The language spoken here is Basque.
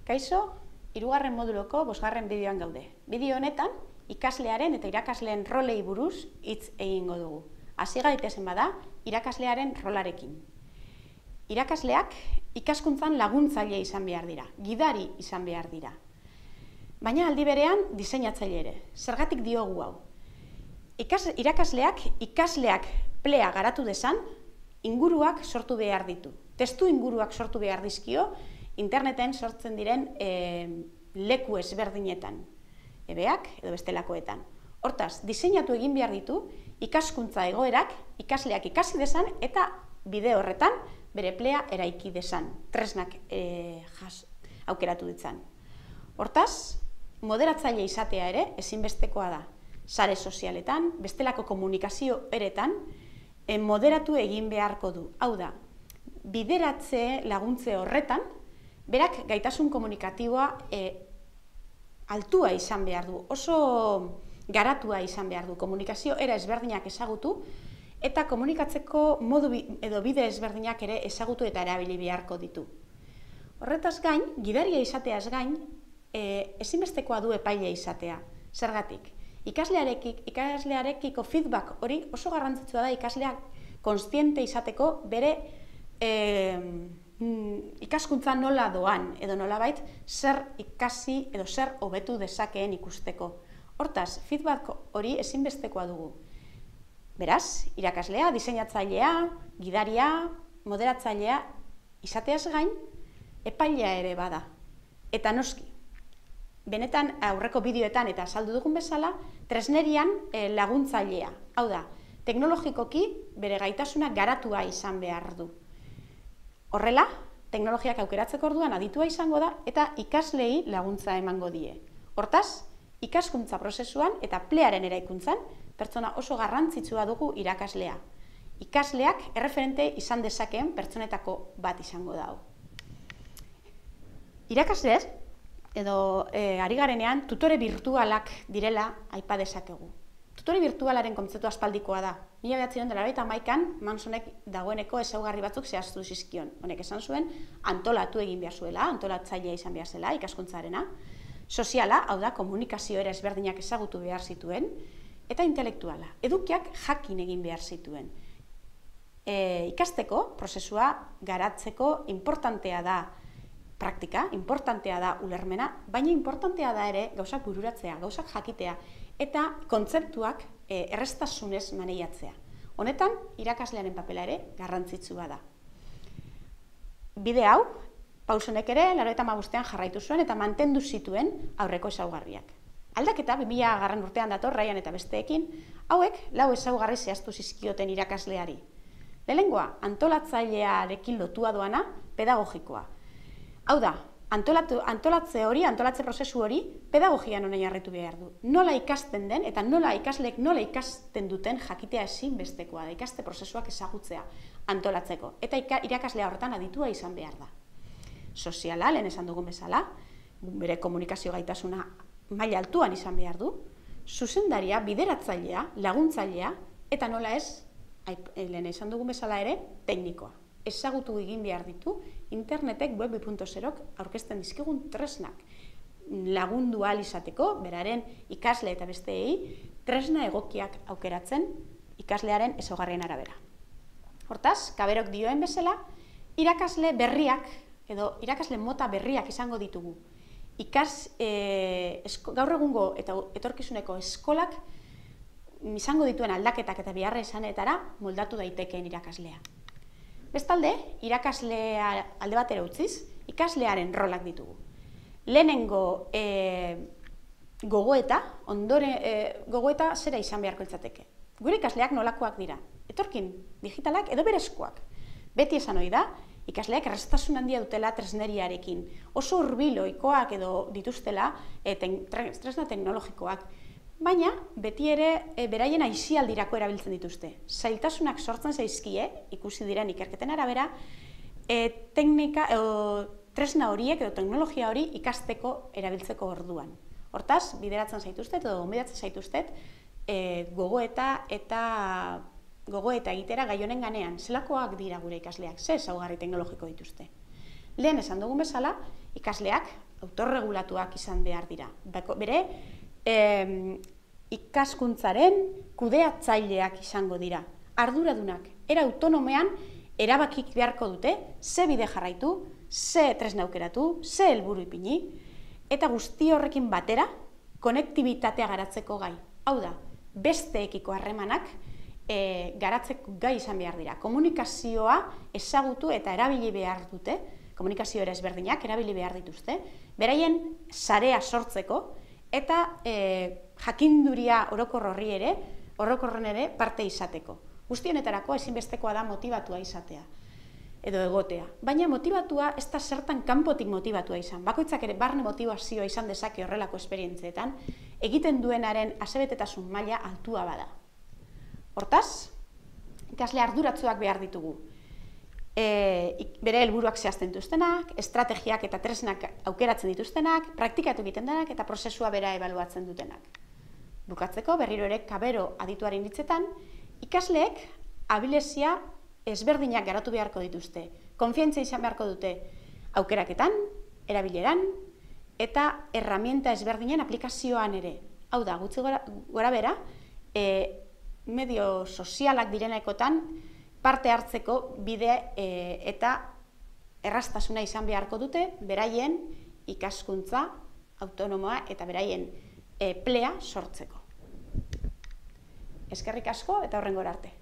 Kaixo, 3. moduloko 5. bideoan gaude. Bideo honetan, ikaslearen eta irakasleen rolei buruz hitz egingo dugu. Hasi gaitezen bada, irakaslearen rolarekin. Irakasleak ikaskuntzan laguntzaile izan behar dira, gidari izan behar dira. Baina aldi berean diseinatzaile ere. Zergatik diogu hau? Ikasleak plea garatu dezan, inguruak sortu behar ditu. Testu inguruak sortu behar dizkio, interneten sortzen diren leku ezberdinetan, ebeak edo bestelakoetan. Hortaz, diseinatu egin behar ditu, ikaskuntza egoerak ikasleak ikasi dezan eta bide horretan bere plea eraiki dezan, tresnak aukeratu ditzan. Hortaz, moderatzaile izatea ere ezinbestekoa da. Sare sozialetan, bestelako komunikazio eretan, moderatu egin beharko du. Hau da, bideratze laguntze horretan, berak gaitasun komunikatiboa altua izan behar du, oso garatua izan behar du, komunikazio era ezberdinak ezagutu, eta komunikatzeko modu edo bide ezberdinak ere ezagutu eta erabili beharko ditu. Horretaz gain, gidaria izateaz gain, ezinbestekoa du epaile izatea. Zergatik? Ikaslearekiko feedback hori oso garrantzitsua da ikasleak kontziente izateko bere ikaskuntza nola doan, edo nolabait zer ikasi edo zer hobetu dezakeen ikusteko. Hortaz, feedback hori ezinbestekoa dugu. Beraz, irakaslea, diseinatzailea, gidaria, moderatzailea izateaz gain, epailea ere bada. Eta noski, benetan aurreko bideoetan eta azaldu dugun bezala, tresnerian laguntzailea. Hau da, teknologikoki bere gaitasuna garatua izan behar du. Horrela, teknologiak aukeratzeko orduan aditua izango da eta ikaslei laguntza emango die. Hortaz, ikaskuntza prozesuan eta plearen eraikuntzan pertsona oso garrantzitsua dugu irakaslea. Ikasleak erreferente izan dezakeen pertsonetako bat izango da. Irakasleez, edo ari garenean, tutore virtualak direla aipa dezakegu. Tutore virtualaren kontzeptu aspaldikoa da. 1991an Mansonek dagoeneko ezaugarri batzuk zehaztu zizkion. Honek esan zuen, antolatu egin behar zuela, antolatzailea izan behar zela, ikaskuntzarena. Soziala, hau da, komunikazio era ezberdinak ezagutu behar zituen, eta intelektuala, edukiak jakin egin behar zituen. Ikasteko, prozesua garatzeko importantea da praktika, importantea da ulermena, baina importantea da ere gauzak bururatzea, gauzak jakitea, eta kontzeptuak erreztasunez maneiatzea. Honetan, irakaslearen papela ere garrantzitsua da. Bide hau, Pausonek ere, 1985an jarraitu zuen eta mantendu zituen aurreko ezaugarriak. Aldaketa, 2000 urtean dator, Ryan eta besteekin, hauek 4 ezaugarri zehaztu zizkioten irakasleari. Lehenengoa, antolatzailearekin lotua doana, pedagogikoa. Hau da, antolatze prozesu hori, pedagogian honen jarritu behar du. Nola ikasten den eta ikasleek nola ikasten duten jakitea ezinbestekoa da, ikaste prozesuak ezagutzea antolatzeko. Eta irakaslea horretan aditua izan behar da. Soziala, lehen esan dugun bezala, bere komunikazio gaitasuna maila altuan izan behar du, zuzendaria, bideratzailea, laguntzailea, eta nola ez, lehen esan dugun bezala ere, teknikoa. Ezagutu egin behar ditu, internetek web 2.0k aurkezten dizkigun tresnak. Lagundu ahal izateko, beraren ikasle eta besteei, tresna egokiak aukeratzen ikaslearen ezaugarrien arabera. Hortaz, Kaberok dioen bezala, irakasle berriak, edo irakasle mota berriak izango ditugu. Gaur egungo eta etorkizuneko eskolak izango dituen aldaketak eta beharra esanetara moldatu daitekeen irakaslea. Bestalde, irakaslea alde batera utziz, ikaslearen rolak ditugu. Lehenengo gogoeta zera izan beharko litzateke. Gure ikasleak nolakoak dira, etorkin digitalak edo berezkoak. Beti esan ohi da, ikasleak erreztasun handia dutela tresneriarekin. Oso hurbil ohikoak edo dituztela tresna teknologikoak. Baina, beti ere beraien aisialdirako erabiltzen dituzte. Zailtasunak sortzen zaizkie, ikusi diren ikerketen arabera, tresna horiek edo teknologia hori ikasteko erabiltzeko orduan. Hortaz, bideratzen zaituztet edo gonbidatzen zaituztet gogoeta egitera gai honen ganean. Zelakoak dira gure ikasleak, ze ezaugarri teknologiko dituzte. Lehen esan dugun bezala, ikasleak autorregulatuak izan behar dira. Bere, ikaskuntzaren kudeatzaileak izango dira. Arduradunak, era autonomean erabakik beharko dute, ze bide jarraitu, ze tresna aukeratu, ze helburu ipini, eta guzti horrekin batera, konektibitatea garatzeko gai. Hau da, besteekiko harremanak garatzeko gai izan behar dira. Komunikazioa ezagutu eta erabili behar dute, komunikazio ere ezberdinak erabili behar dituzte, beraien sarea sortzeko eta jakinduria orokorren ere parte izateko. Guzti honetarako ezinbestekoa da motibatua izatea edo egotea. Baina motibatua ez da zertan kanpotik motibatua izan. Bakoitzak ere barne motivazioa izan dezake horrelako esperientzietan, egiten duenaren asebetetasun maila altua bada. Hortaz, ikasle arduratsuak behar ditugu. Bere helburuak zehazten dituztenak, estrategiak eta tresnak aukeratzen dituztenak, praktikatu egiten denak eta prozesua bera ebaluatzen dutenak. Bukatzeko, berriro ere Kabero adituaren hitzetan, ikasleek abilezia ezberdinak garatu beharko dituzte. Konfiantza izan beharko dute aukeraketan, erabileran eta erramienta ezberdinen aplikazioan ere. Hau da, gutxi gora bera, medio sozialak direnekotan parte hartzeko bide eta erraztasuna izan beharko dute beraien ikaskuntza autonomoa eta beraien plea sortzeko. Eskerrik asko eta hurrengora arte.